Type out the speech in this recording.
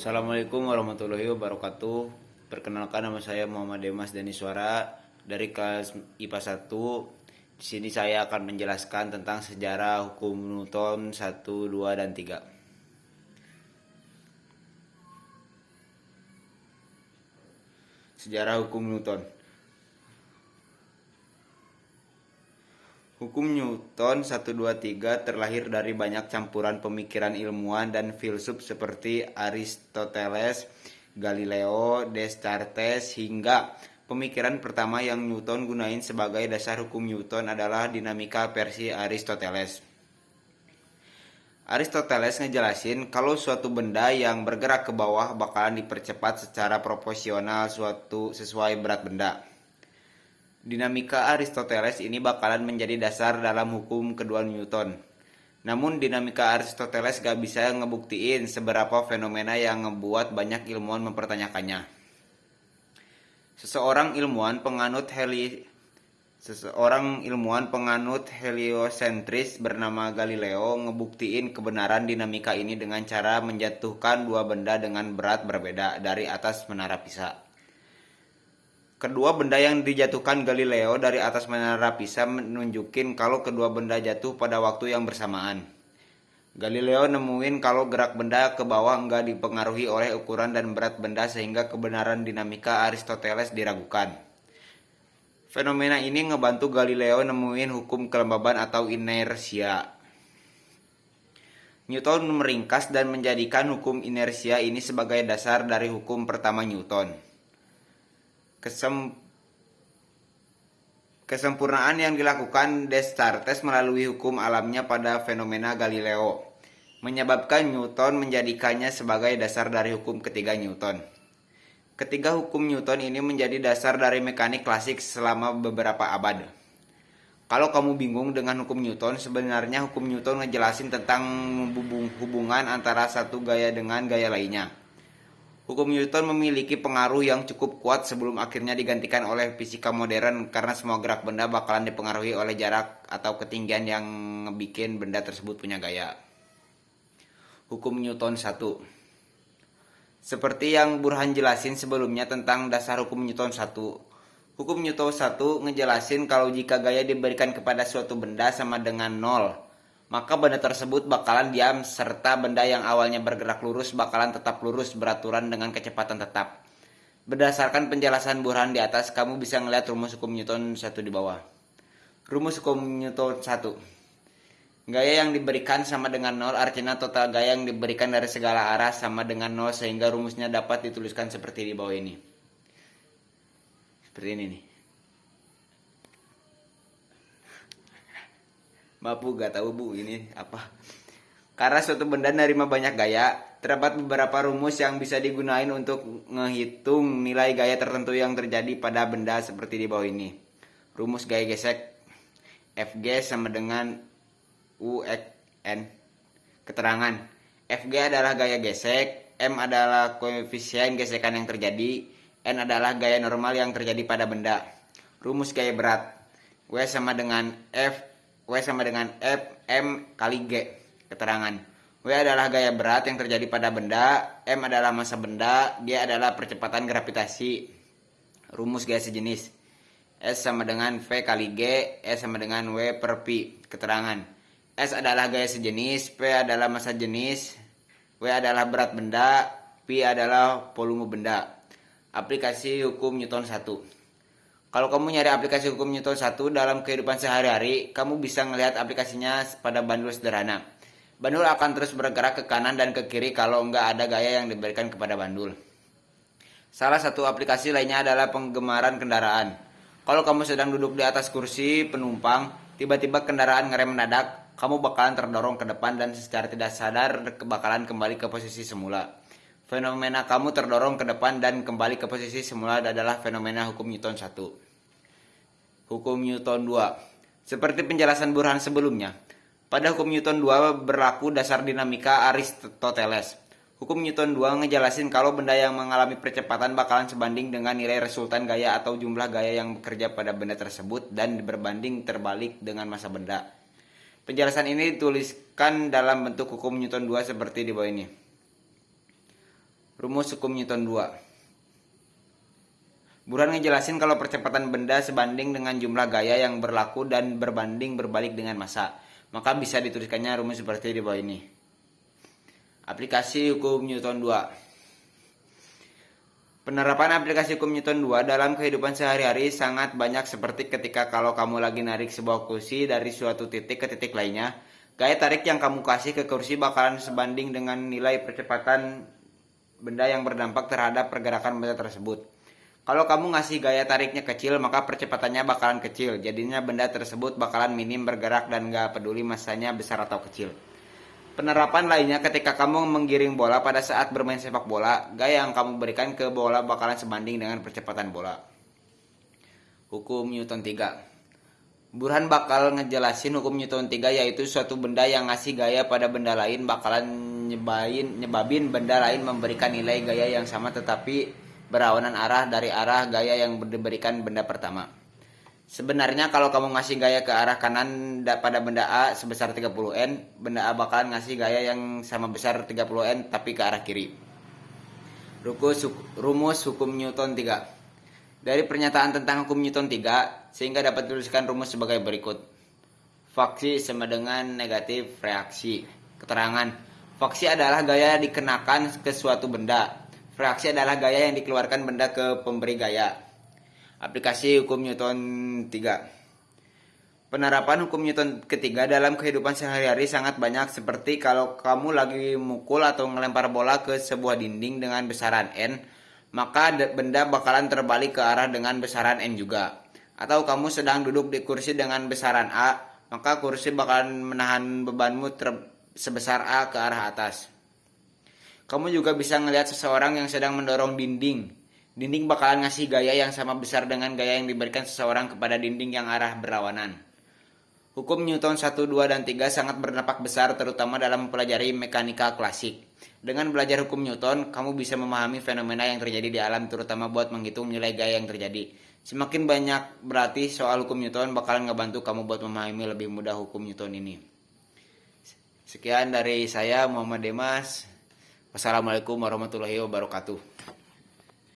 Assalamualaikum warahmatullahi wabarakatuh. Perkenalkan, nama saya Muhammad Demas Daniswara dari kelas IPA 1. Di sini saya akan menjelaskan tentang sejarah hukum Newton 1, 2, dan 3. Sejarah hukum Newton. Hukum Newton 1, 2, 3 terlahir dari banyak campuran pemikiran ilmuwan dan filsuf seperti Aristoteles, Galileo, Descartes, hingga pemikiran pertama yang Newton gunain sebagai dasar hukum Newton adalah dinamika versi Aristoteles. Aristoteles ngejelasin kalau suatu benda yang bergerak ke bawah bakalan dipercepat secara proporsional sesuai berat benda. Dinamika Aristoteles ini bakalan menjadi dasar dalam hukum kedua Newton. Namun dinamika Aristoteles gak bisa ngebuktiin seberapa fenomena yang ngebuat banyak ilmuwan mempertanyakannya. Seseorang ilmuwan penganut heliosentris bernama Galileo ngebuktiin kebenaran dinamika ini dengan cara menjatuhkan dua benda dengan berat berbeda dari atas menara Pisa. Kedua benda yang dijatuhkan Galileo dari atas menara Pisa menunjukin kalau kedua benda jatuh pada waktu yang bersamaan. Galileo nemuin kalau gerak benda ke bawah enggak dipengaruhi oleh ukuran dan berat benda sehingga kebenaran dinamika Aristoteles diragukan. Fenomena ini ngebantu Galileo nemuin hukum kelembaban atau inersia. Newton meringkas dan menjadikan hukum inersia ini sebagai dasar dari hukum pertama Newton. Kesempurnaan yang dilakukan Descartes melalui hukum alamnya pada fenomena Galileo menyebabkan Newton menjadikannya sebagai dasar dari hukum ketiga Newton. Ketiga hukum Newton ini menjadi dasar dari mekanik klasik selama beberapa abad. Kalau kamu bingung dengan hukum Newton, sebenarnya hukum Newton ngejelasin tentang hubungan antara satu gaya dengan gaya lainnya. Hukum Newton memiliki pengaruh yang cukup kuat sebelum akhirnya digantikan oleh fisika modern karena semua gerak benda bakalan dipengaruhi oleh jarak atau ketinggian yang ngebikin benda tersebut punya gaya. Hukum Newton 1. Seperti yang Burhan jelasin sebelumnya tentang dasar hukum Newton 1. Hukum Newton 1 ngejelasin kalau jika gaya diberikan kepada suatu benda sama dengan 0, maka benda tersebut bakalan diam serta benda yang awalnya bergerak lurus bakalan tetap lurus beraturan dengan kecepatan tetap. Berdasarkan penjelasan Burhan di atas, kamu bisa ngeliat rumus hukum Newton 1 di bawah. Rumus hukum Newton 1. Gaya yang diberikan sama dengan 0, artinya total gaya yang diberikan dari segala arah sama dengan 0, sehingga rumusnya dapat dituliskan seperti di bawah ini. Seperti ini nih. Maaf bu, gak tahu bu ini apa. Karena suatu benda nerima banyak gaya, terdapat beberapa rumus yang bisa digunain untuk menghitung nilai gaya tertentu yang terjadi pada benda seperti di bawah ini. Rumus gaya gesek Fg sama dengan UN. Keterangan Fg adalah gaya gesek, M adalah koefisien gesekan yang terjadi, N adalah gaya normal yang terjadi pada benda. Rumus gaya berat W sama dengan F M kali G. Keterangan W adalah gaya berat yang terjadi pada benda, M adalah massa benda, G adalah percepatan gravitasi. Rumus gaya sejenis S sama dengan V kali G, S sama dengan W per Pi. Keterangan S adalah gaya sejenis, P adalah massa jenis, W adalah berat benda, Pi adalah volume benda. Aplikasi hukum Newton 1. Kalau kamu nyari aplikasi hukum Newton 1 dalam kehidupan sehari-hari, kamu bisa ngelihat aplikasinya pada bandul sederhana. Bandul akan terus bergerak ke kanan dan ke kiri kalau nggak ada gaya yang diberikan kepada bandul. Salah satu aplikasi lainnya adalah penggemaran kendaraan. Kalau kamu sedang duduk di atas kursi penumpang, tiba-tiba kendaraan ngerem mendadak, kamu bakalan terdorong ke depan dan secara tidak sadar bakalan kembali ke posisi semula. Fenomena kamu terdorong ke depan dan kembali ke posisi semula adalah fenomena hukum Newton 1. Hukum Newton 2. Seperti penjelasan Burhan sebelumnya, pada hukum Newton 2 berlaku dasar dinamika Aristoteles. Hukum Newton 2 ngejelasin kalau benda yang mengalami percepatan bakalan sebanding dengan nilai resultan gaya atau jumlah gaya yang bekerja pada benda tersebut dan berbanding terbalik dengan massa benda. Penjelasan ini dituliskan dalam bentuk hukum Newton 2 seperti di bawah ini. Rumus hukum Newton 2. Burhan ngejelasin kalau percepatan benda sebanding dengan jumlah gaya yang berlaku dan berbanding berbalik dengan massa. Maka bisa dituliskannya rumus seperti di bawah ini. Aplikasi hukum Newton 2. Penerapan aplikasi hukum Newton 2 dalam kehidupan sehari-hari sangat banyak, seperti ketika kalau kamu lagi narik sebuah kursi dari suatu titik ke titik lainnya. Gaya tarik yang kamu kasih ke kursi bakalan sebanding dengan nilai percepatan benda yang berdampak terhadap pergerakan benda tersebut. Kalau kamu ngasih gaya tariknya kecil, maka percepatannya bakalan kecil. Jadinya benda tersebut bakalan minim bergerak dan gak peduli masanya besar atau kecil. Penerapan lainnya ketika kamu menggiring bola pada saat bermain sepak bola, gaya yang kamu berikan ke bola bakalan sebanding dengan percepatan bola. Hukum Newton 3. Burhan bakal ngejelasin hukum Newton 3, yaitu suatu benda yang ngasih gaya pada benda lain bakalan nyebabin benda lain memberikan nilai gaya yang sama tetapi berlawanan arah dari arah gaya yang diberikan benda pertama. Sebenarnya kalau kamu ngasih gaya ke arah kanan pada benda A sebesar 30N, benda A bakalan ngasih gaya yang sama besar 30N tapi ke arah kiri. Rumus hukum Newton 3. Dari pernyataan tentang hukum Newton 3, sehingga dapat dituliskan rumus sebagai berikut. Faksi sama dengan negatif reaksi. Keterangan. Faksi adalah gaya yang dikenakan ke suatu benda. Reaksi adalah gaya yang dikeluarkan benda ke pemberi gaya. Aplikasi hukum Newton 3. Penerapan hukum Newton ketiga dalam kehidupan sehari-hari sangat banyak, seperti kalau kamu lagi mukul atau ngelempar bola ke sebuah dinding dengan besaran N, maka benda bakalan terbalik ke arah dengan besaran N juga. Atau kamu sedang duduk di kursi dengan besaran A, maka kursi bakalan menahan bebanmu sebesar A ke arah atas. Kamu juga bisa ngelihat seseorang yang sedang mendorong dinding. Dinding bakalan ngasih gaya yang sama besar dengan gaya yang diberikan seseorang kepada dinding yang arah berlawanan. Hukum Newton 1, 2, dan 3 sangat berdampak besar terutama dalam mempelajari mekanika klasik. Dengan belajar hukum Newton, kamu bisa memahami fenomena yang terjadi di alam terutama buat menghitung nilai gaya yang terjadi. Semakin banyak berarti soal hukum Newton bakalan ngebantu kamu buat memahami lebih mudah hukum Newton ini. Sekian dari saya, Muhammad Demas. Wassalamualaikum warahmatullahi wabarakatuh.